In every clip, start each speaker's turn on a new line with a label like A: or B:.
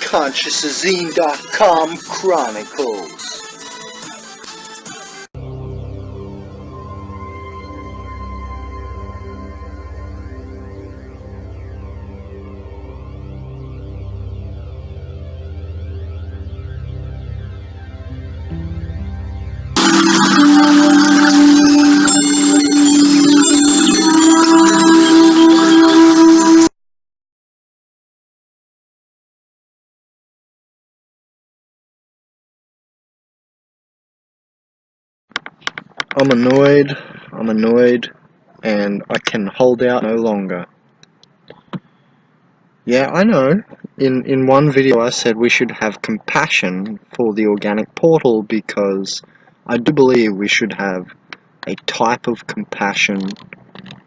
A: consciousazine.com Chronicles. I'm annoyed, and I can hold out no longer. Yeah, I know. In one video I said we should have compassion for the organic portal because I do believe we should have a type of compassion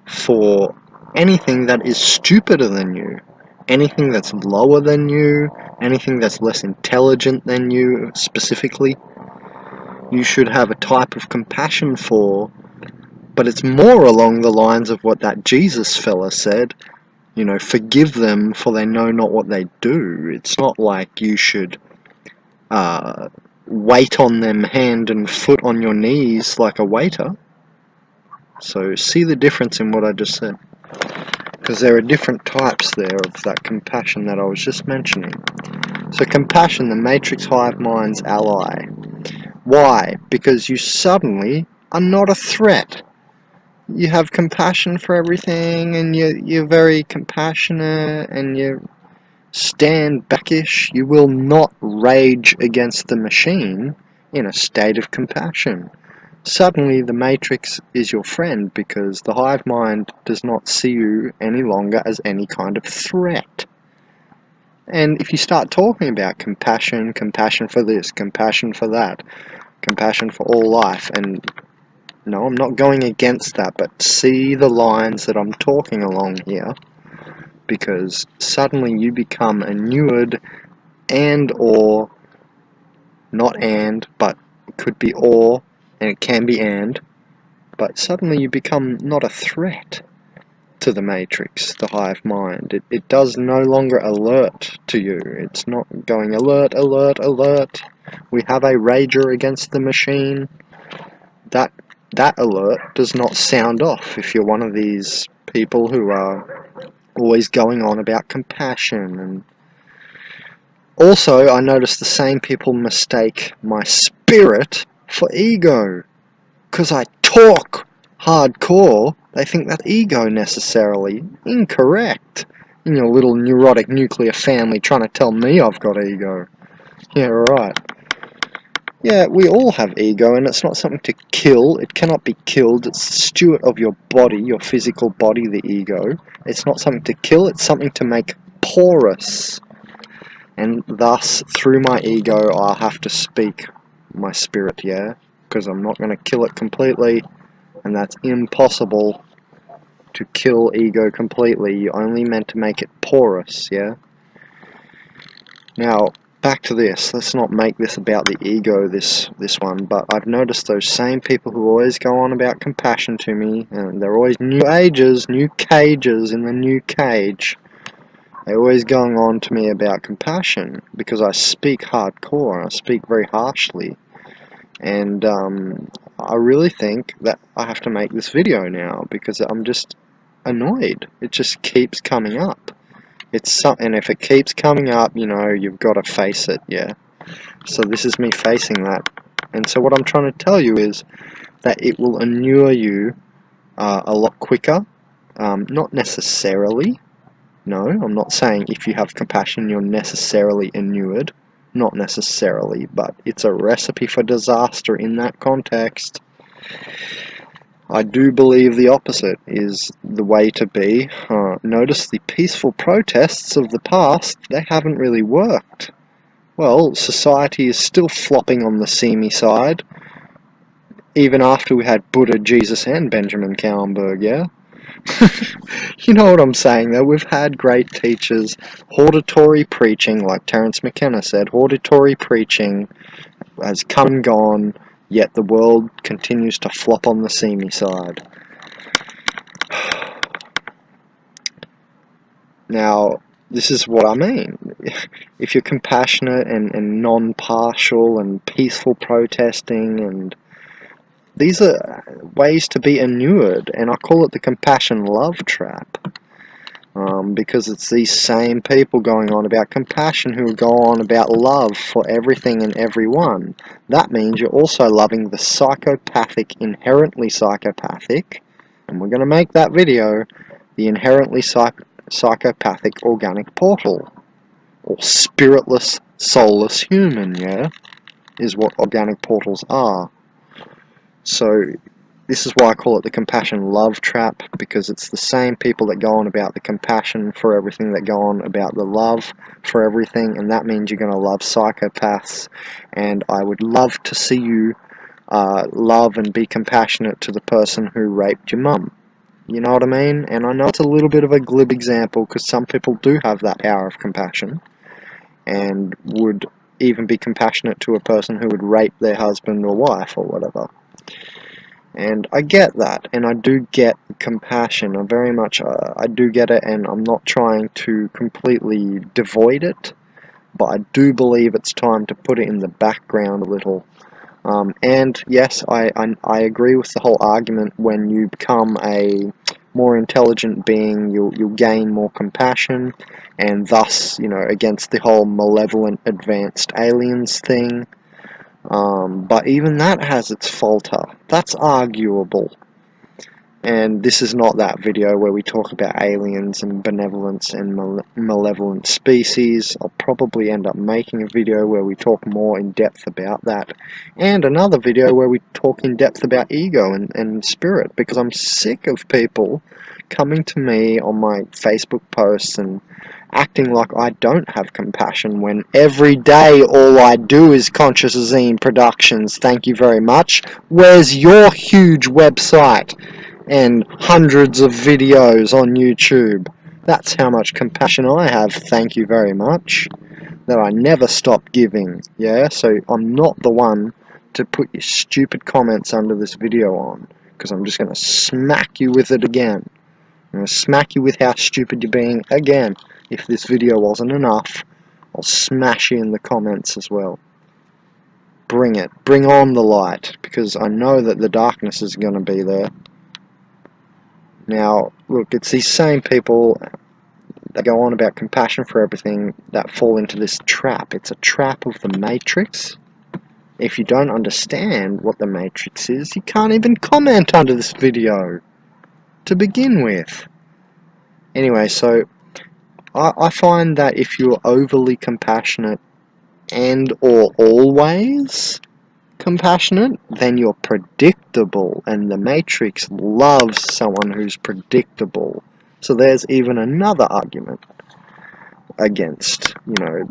A: for anything that is stupider than you, anything that's lower than you, anything that's less intelligent than you specifically. You should have a type of compassion for, but it's more along the lines of what that Jesus fella said, you know, forgive them for they know not what they do. It's not like you should wait on them hand and foot on your knees like a waiter. So see the difference in what I just said, because there are different types there of that compassion that I was just mentioning. So compassion, the Matrix Hive Mind's ally. Why? Because you suddenly are not a threat. You have compassion for everything, and you're very compassionate, and you stand backish. You will not rage against the machine in a state of compassion. Suddenly the Matrix is your friend because the hive mind does not see you any longer as any kind of threat. And if you start talking about compassion, compassion for this, compassion for that, compassion for all life, and no, I'm not going against that, but see the lines that I'm talking along here, because suddenly you become inured and or, not and, but it could be or, and it can be and, but suddenly you become not a threat to the Matrix, the hive mind. It does no longer alert to you. It's not going alert, alert, alert. We have a rager against the machine. That alert does not sound off if you're one of these people who are always going on about compassion. And also, I notice the same people mistake my spirit for ego. Because I talk hardcore, they think that's ego necessarily. Incorrect. In your little neurotic nuclear family trying to tell me I've got ego. Yeah, right. Yeah, we all have ego, and it's not something to kill. It cannot be killed. It's the steward of your body, your physical body, the ego. It's not something to kill, it's something to make porous. And thus, through my ego, I'll have to speak my spirit, yeah? Because I'm not going to kill it completely, and that's impossible to kill ego completely. You're only meant to make it porous, yeah? Now, back to this. Let's not make this about the ego, this one, but I've noticed those same people who always go on about compassion to me, and they're always new ages, new cages in the new cage. They're always going on to me about compassion, because I speak hardcore, I speak very harshly. And I really think that I have to make this video now because I'm just annoyed. It just keeps coming up. And if it keeps coming up, you know, you've got to face it, yeah. So this is me facing that. And so what I'm trying to tell you is that it will inure you a lot quicker. Not necessarily. No, I'm not saying if you have compassion you're necessarily inured. Not necessarily, but it's a recipe for disaster in that context. I do believe the opposite is the way to be. Notice the peaceful protests of the past, they haven't really worked. Well, society is still flopping on the seamy side, even after we had Buddha, Jesus, and Benjamin Kauenberg, yeah? You know what I'm saying though, we've had great teachers, hortatory preaching, like Terence McKenna said, hortatory preaching has come and gone, yet the world continues to flop on the seamy side. Now, this is what I mean. if you're compassionate and non-partial and peaceful protesting, and these are ways to be inured, and I call it the compassion love trap. Because it's these same people going on about compassion who go on about love for everything and everyone. That means you're also loving the psychopathic, inherently psychopathic, and we're going to make that video, the inherently psychopathic organic portal, or spiritless, soulless human, yeah, is what organic portals are. So this is why I call it the compassion love trap, because it's the same people that go on about the compassion for everything that go on about the love for everything, and that means you're going to love psychopaths. And I would love to see you love and be compassionate to the person who raped your mum. You know what I mean? And I know it's a little bit of a glib example, because some people do have that power of compassion and would even be compassionate to a person who would rape their husband or wife or whatever. And I get that, and I do get compassion. I very much, I do get it, and I'm not trying to completely devoid it, but I do believe it's time to put it in the background a little. And yes, I agree with the whole argument. When you become a more intelligent being, you'll gain more compassion, and thus, against the whole malevolent advanced aliens thing. But even that has its falter. That's arguable. And this is not that video where we talk about aliens and benevolence and malevolent species. I'll probably end up making a video where we talk more in depth about that, and another video where we talk in depth about ego and spirit, because I'm sick of people coming to me on my Facebook posts and acting like I don't have compassion, when every day all I do is consciousazine productions. Thank you very much. Where's your huge website and hundreds of videos on YouTube? That's how much compassion I have, thank you very much, that I never stop giving. Yeah, so I'm not the one to put your stupid comments under this video on, because I'm just going to smack you with it again. I'm going to smack you with how stupid you're being again. If this video wasn't enough, I'll smash you in the comments as well. Bring it. Bring on the light, because I know that the darkness is going to be there. Now, look, it's these same people that go on about compassion for everything that fall into this trap. It's a trap of the Matrix. If you don't understand what the Matrix is, you can't even comment under this video to begin with. Anyway, so I find that if you're overly compassionate and or always compassionate, then you're predictable, and the Matrix loves someone who's predictable. So there's even another argument against,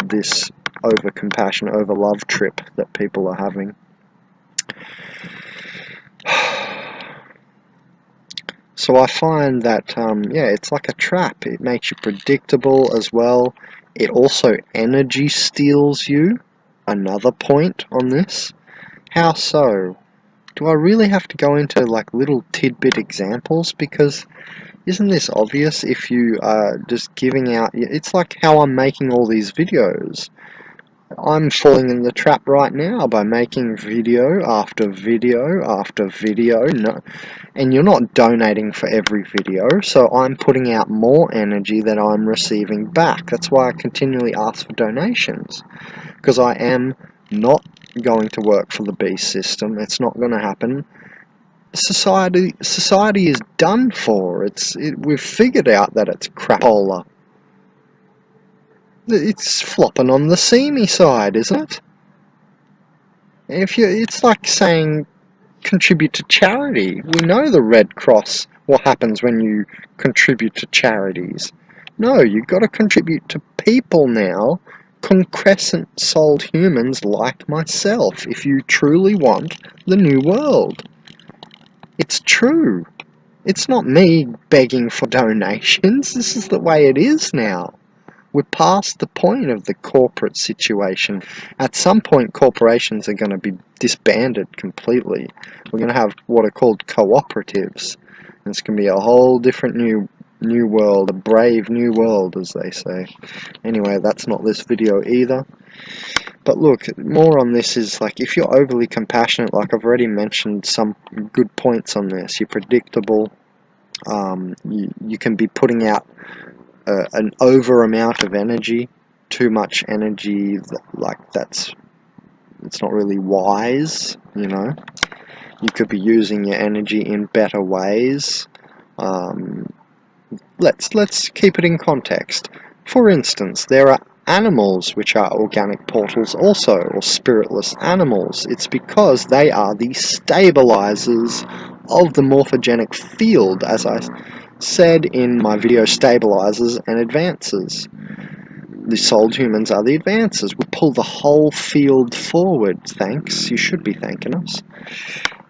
A: this over compassion, over love trip that people are having. So I find that, it's like a trap. It makes you predictable as well. It also energy steals you. Another point on this. How so? Do I really have to go into like little tidbit examples? Because isn't this obvious if you are just giving out... It's like how I'm making all these videos. I'm falling in the trap right now by making video after video after video. No, and you're not donating for every video, so I'm putting out more energy than I'm receiving back. That's why I continually ask for donations, because I am not going to work for the beast system. It's not going to happen. Society is done for. We've figured out that it's crapola. It's flopping on the seamy side, isn't it? It's like saying contribute to charity. We know the Red Cross, what happens when you contribute to charities. No, you've got to contribute to people now, concrescent-souled humans like myself, if you truly want the new world. It's true. It's not me begging for donations. This is the way it is now. We're past the point of the corporate situation. At some point, corporations are going to be disbanded completely. We're going to have what are called cooperatives. And it's going to be a whole different new new world, a brave new world, as they say. Anyway, that's not this video either. But look, more on this is like, if you're overly compassionate, like I've already mentioned some good points on this, you're predictable, you can be putting out an over amount of energy, too much energy, it's not really wise, you know. You could be using your energy in better ways. Let's keep it in context. For instance, there are animals which are organic portals also, or spiritless animals. It's because they are the stabilizers of the morphogenic field, as I said in my video Stabilizers and Advances. The souled humans are the advances. We pull the whole field forward. Thanks. You should be thanking us.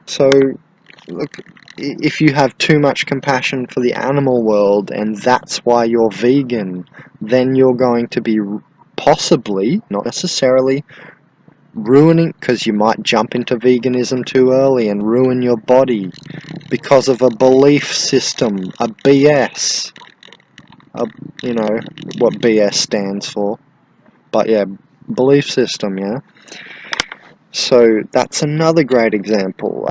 A: So, look, if you have too much compassion for the animal world and that's why you're vegan, then you're going to be possibly, not necessarily, ruining, because you might jump into veganism too early and ruin your body because of a belief system, a BS. You know what BS stands for. But yeah, belief system, yeah. So that's another great example.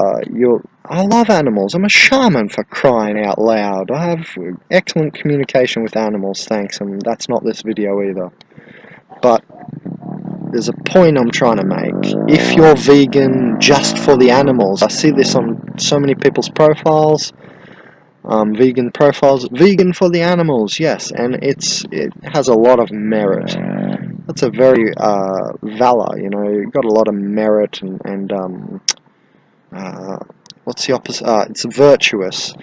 A: I love animals. I'm a shaman, for crying out loud. I have excellent communication with animals, thanks, and that's not this video either. But there's a point I'm trying to make. If you're vegan just for the animals, I see this on so many people's profiles, vegan profiles, vegan for the animals, yes, and it has a lot of merit. That's a very valor, you know, you've got a lot of merit and what's the opposite? It's virtuous,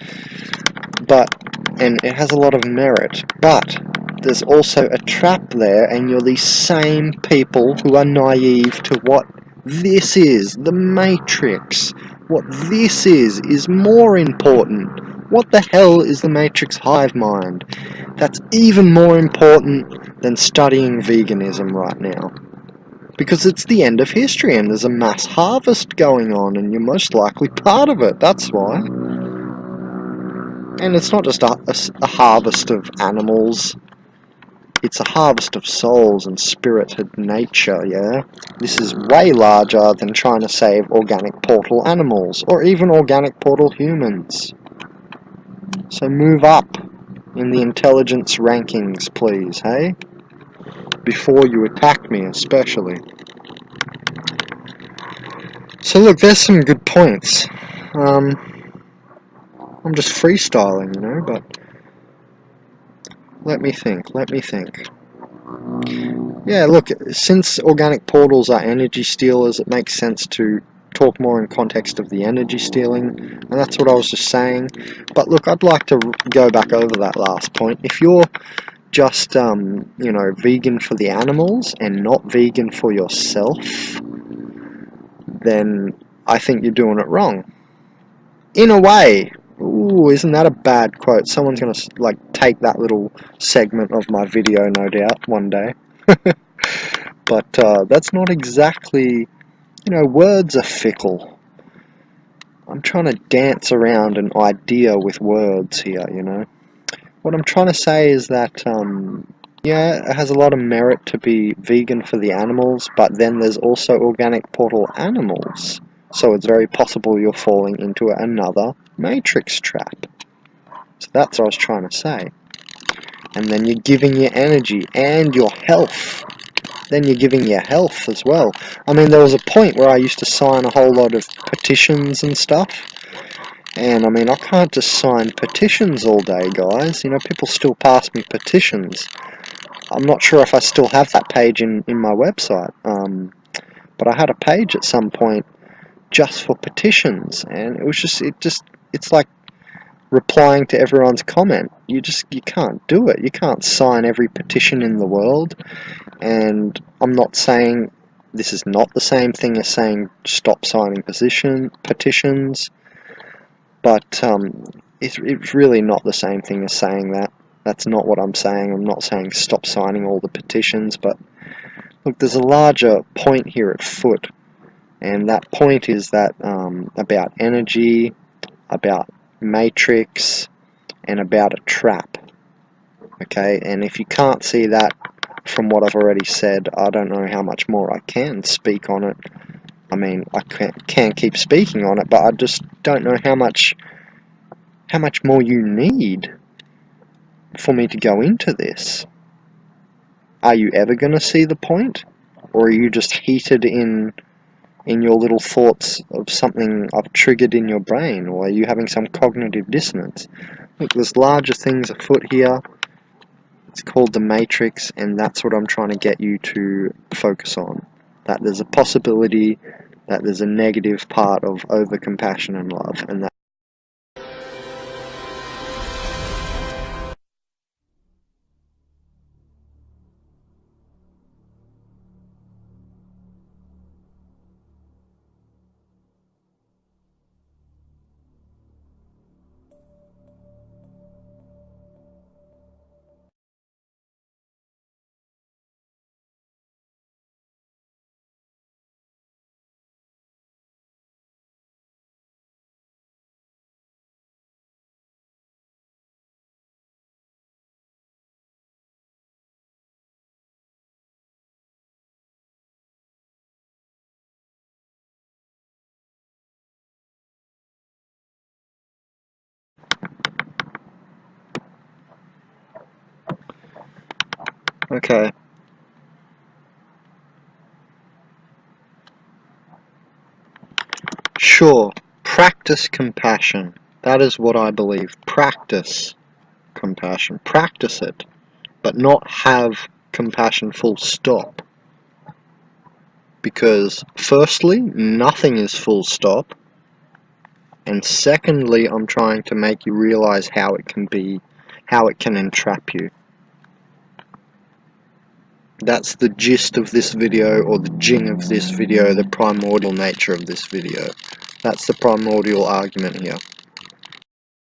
A: and it has a lot of merit, but there's also a trap there, and you're these same people who are naive to what this is, the Matrix. What this is more important. What the hell is the Matrix hive mind? That's even more important than studying veganism right now. Because it's the end of history and there's a mass harvest going on and you're most likely part of it, that's why. And it's not just a harvest of animals, it's a harvest of souls and spirited nature, yeah? This is way larger than trying to save organic portal animals, or even organic portal humans. So move up in the intelligence rankings, please, hey? Before you attack me, especially. So look, there's some good points. I'm just freestyling, you know, but let me think. Yeah, look, since organic portals are energy stealers, it makes sense to talk more in context of the energy stealing, and that's what I was just saying. But look, I'd like to go back over that last point. If you're just, you know, vegan for the animals and not vegan for yourself, then I think you're doing it wrong. In a way. Ooh, isn't that a bad quote? Someone's going to, like, take that little segment of my video, no doubt, one day. But that's not exactly, you know, words are fickle. I'm trying to dance around an idea with words here, you know. What I'm trying to say is that, yeah, it has a lot of merit to be vegan for the animals, but then there's also organic portal animals. So it's very possible you're falling into another Matrix trap. So that's what I was trying to say. And then you're giving your energy and your health. Then you're giving your health as well. I mean, there was a point where I used to sign a whole lot of petitions and stuff. And I mean, I can't just sign petitions all day, guys. You know, people still pass me petitions. I'm not sure if I still have that page in my website. But I had a page at some point just for petitions, and it was it's like replying to everyone's comment. You can't do it. You can't sign every petition in the world. And I'm not saying this is not the same thing as saying stop signing petitions, but it's really not the same thing as saying that. That's not what I'm saying. I'm not saying stop signing all the petitions, but look, there's a larger point here at foot, and that point is that about energy, about Matrix, and about a trap. Okay, and if you can't see that from what I've already said, I don't know how much more I can speak on it. I mean, I can keep speaking on it, but I just don't know how much more you need for me to go into this. Are you ever going to see the point? Or are you just heated in your little thoughts of something I've triggered in your brain? Or are you having some cognitive dissonance? Look, there's larger things afoot here. It's called the Matrix, and that's what I'm trying to get you to focus on. That there's a possibility that there's a negative part of over-compassion and love, and that okay. Sure, practice compassion. That is what I believe. Practice compassion. Practice it, but not have compassion full stop. Because, firstly, nothing is full stop, and secondly, I'm trying to make you realize how it can entrap you. That's the gist of this video, or the jing of this video, the primordial nature of this video. That's the primordial argument here.